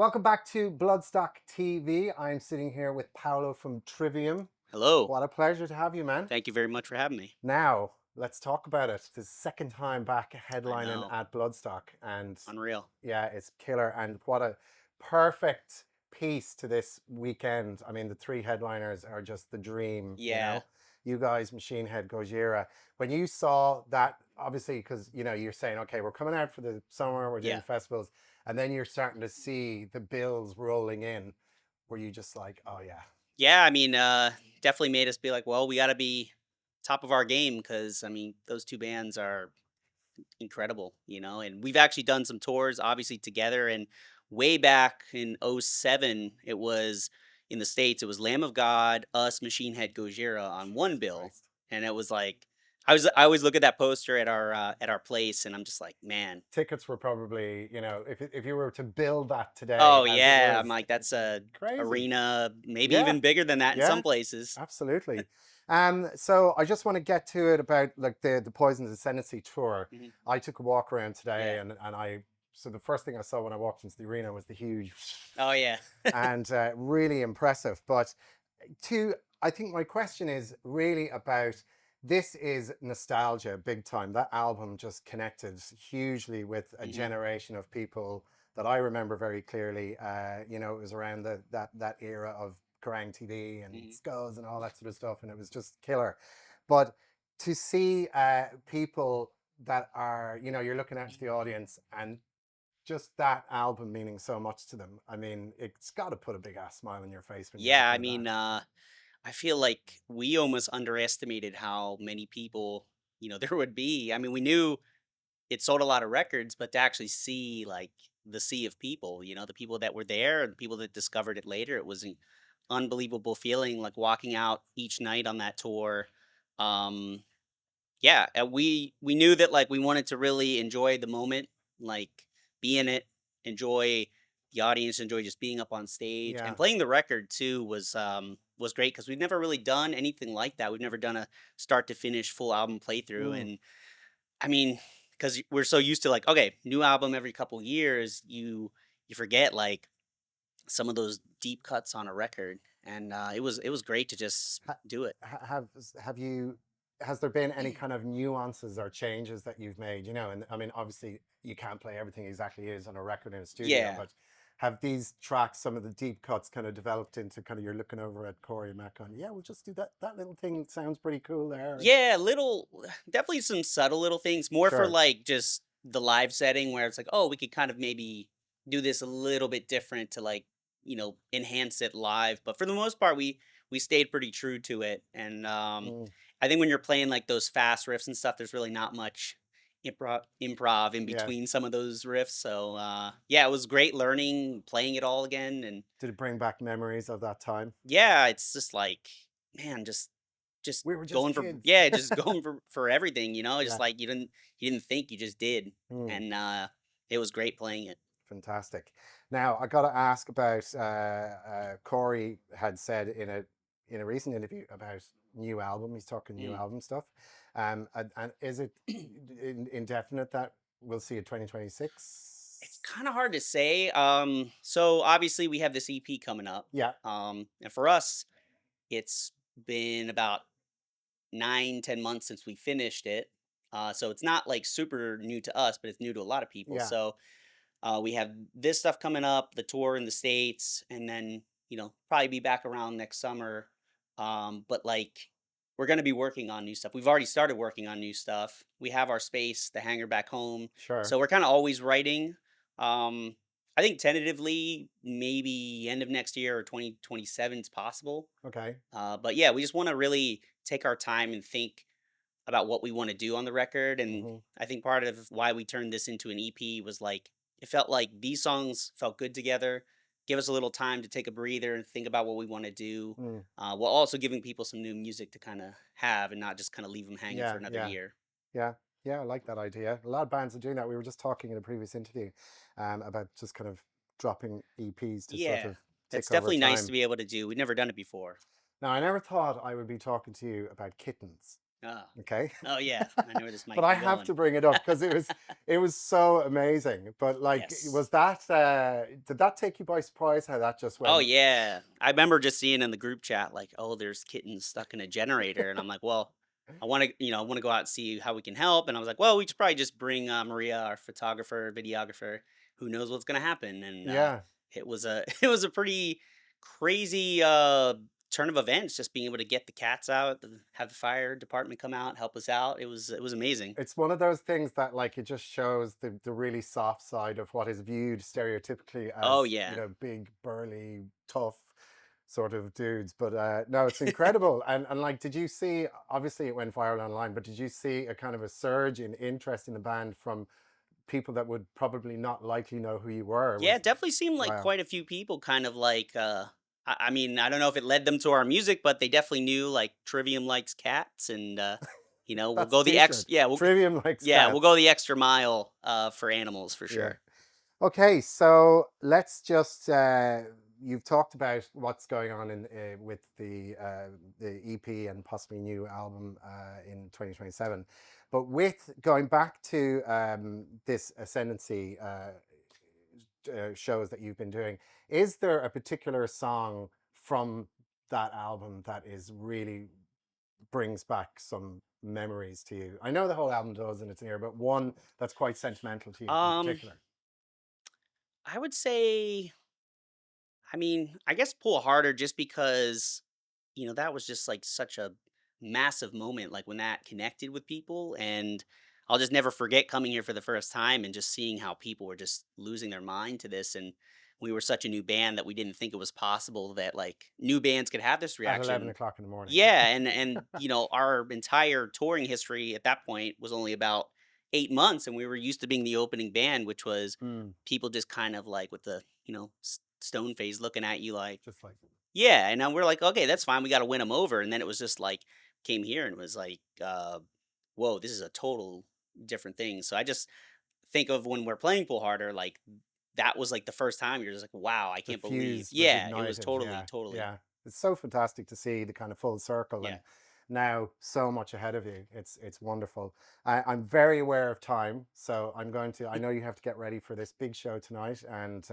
Welcome back to Bloodstock TV. I'm sitting here with Paolo from Trivium. Hello. What a pleasure to have you, man. Thank you very much for having me. Now, let's talk about it. It's the second time back I headlining know. at Bloodstock, and Unreal. yeah, it's killer. And what a perfect piece to this weekend. I mean, the three headliners are just the dream, you Yeah. know. You guys, Machine Head, Gojira. When you saw that, obviously, because you're saying, okay, we're coming out for the summer, we're doing Yeah. the festivals, and then you're starting to see the bills rolling in. Were you just like, oh yeah, Yeah, definitely made us be like, well, we got to be top of our game because those two bands are incredible, and we've actually done some tours obviously together and way back in '07, it was in the States, it was Lamb of God, us, Machine Head, Gojira on one Jesus bill. Christ. And it was like I always look at that poster at our place and I'm just like, man. Tickets were probably, if you were to build that today Oh, as it yeah, I'm was, like, that's a crazy. arena, maybe Yeah, even bigger than that in some yeah, places. absolutely. So I just want to get to it about like the Poison's Ascendancy tour. Mhm. I took a walk around today, Yeah. so the first thing I saw when I walked into the arena was the huge, Oh, yeah. and really impressive. But to I think my question is really about, this is nostalgia big time. That album just connected hugely with a Mhm. generation of people that I remember very clearly. It was around that era of Kerrang TV and Mhm. Skulls and all that sort of stuff, and it was just killer. But to see people that are, you're looking out to the audience, and just that album meaning so much to them. I mean, it's got to put a big ass smile on your face when you're Yeah, looking at that. I feel like we almost underestimated how many people, there would be. I mean, we knew it sold a lot of records, but to actually see, like, the sea of people, the people that were there and the people that discovered it later, it was an unbelievable feeling, like, walking out each night on that tour. Um Yeah, and we knew that, like, we wanted to really enjoy the moment, like, be in it, enjoy the audience, enjoy just being up on stage, and Yeah. playing the record too was great because 'cause we've never really done anything like that. We've never done a start to finish full album playthrough, Mm. and I mean, because 'cause we're so used to, like, okay, new album every couple years, you forget, like, some of those deep cuts on a record, and, it was great to just Ha- do it. have you, has there been any kind of nuances or changes that you've made? And I mean, obviously, you can't play everything exactly as on a record in a studio, Yeah. but have these tracks, some of the deep cuts, kind of developed into kind of, you're looking over at Corey and Matt going, yeah, we'll just do that. That little thing sounds pretty cool there. And Yeah, little definitely some subtle little things, more for, sure, like, just the live setting where it's like, "Oh, we could kind of maybe do this a little bit different to, like, enhance it live," but for the most part, we stayed pretty true to it, and, mm, I think when you're playing, like, those fast riffs and stuff, there's really not much improv in yeah. between some of those riffs, so, yeah, it was great learning, playing it all again, and Did it bring back memories of that time? yeah, it's just like, man, just We were just going for kids. yeah, just going for everything, just Yeah. like you didn't think, you just did. Mm. And it was great playing it. Fantastic. Now I got to ask about. Corey had said in a recent interview about new album. He's talking new Mm. album stuff. And is it indefinite that we'll see it It's 2026? kind of hard to say. So obviously we have this EP coming up. Yeah, And for us, it's been about 9, 10 months since we finished it. So it's not like super new to us, but it's new to a lot of people. yeah. So we have this stuff coming up, the tour in the States, and then, probably be back around next summer. But like, we're going to be working on new stuff. We've already started working on new stuff. We have our space, the hangar back home. Sure. So we're kind of always writing. Um, I think tentatively, maybe end of next year or 2027 is possible. Okay. But yeah, we just want to really take our time and think about what we want to do on the record. And Hmm. I think part of why we turned this into an EP was like, it felt like these songs felt good together. Give us a little time to take a breather and think about what we want to do, Mm. while also giving people some new music to kind of have and not just kind of leave them hanging for Yeah, another yeah, year. yeah, yeah. I like that idea. A lot of bands are doing that. We were just talking in a previous interview about just kind of dropping EPs to sort Yeah, of that's tick over definitely nice time. to be able to do. We've never done it before. Now, I never thought I would be talking to you about kittens. Oh. Okay. Oh, yeah. I know where this But might I be have going. to bring it up because it was so amazing. But like, Yes. was that did that take you by surprise how that just Oh, went? yeah. I remember just seeing in the group chat, like, "Oh, there's kittens stuck in a generator," and I'm like, "Well, I wanna go out and see how we can help," and I was like, "Well, we should probably just bring, Maria, our photographer, videographer, who knows what's gonna happen," and, Yeah, it was a it was a pretty crazy, turn of events, just being able to get the cats out, have the fire department come out, help us out. It was amazing. it's one of those things that like it just shows the really soft side of what is viewed stereotypically Oh, as, yeah. big, burly, tough sort of dudes. But no, it's incredible. And like, did you see? Obviously, it went viral online, but did you see a kind of a surge in interest in the band from people that would probably not likely know who you were? Yeah, Was it definitely seemed like wow, quite a few people kind of like I mean, I don't know if it led them to our music, but they definitely knew like Trivium likes cats and we'll that's a go the t-shirt. Trivium likes we'll cats. go the extra mile for animals for Yeah. sure. Okay, so let's just you've talked about what's going on in with the EP and possibly new album in 2027, but with going back to this Ascendancy shows that you've been doing, is there a particular song from that album that is really brings back some memories to you? I know the whole album does and it's near, but one that's quite sentimental to you in Um particular. I would say I mean, I guess pull harder just because, that was just like such a massive moment, like when that connected with people. And I'll just never forget coming here for the first time and just seeing how people were just losing their mind to this. And we were such a new band that we didn't think it was possible that like new bands could have this At 11 reaction. o'clock in the morning. Yeah. And, our entire touring history at that point was only about 8 months. And we were used to being the opening band, which was Mm, people just kind of like with the, stone face looking at you like, just like, yeah, and then we're like, "Okay, that's fine, we gotta win them over," and then it was just like came here and was like, "Whoa, this is a total different thing." So I just think of when we're playing Pull Harder, like, that was, like, the first time you're just like, "Wow, I the can't believe." fuse was Yeah, it was ignited. totally, Yeah, totally. yeah. It's so fantastic to see the kind of full circle Yeah. and now so much ahead of you. It's wonderful. I'm very aware of time, so I'm going to. I know you have to get ready for this big show tonight, and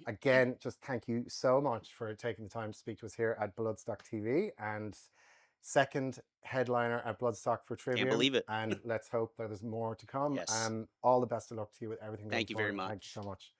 again, just thank you so much for taking the time to speak to us here at Bloodstock TV and second headliner at Bloodstock for Can't Trivium. believe it. And let's hope that there's more to come. Yes. All the best of luck to you with everything going Thank you very forward. Thank you much. so much.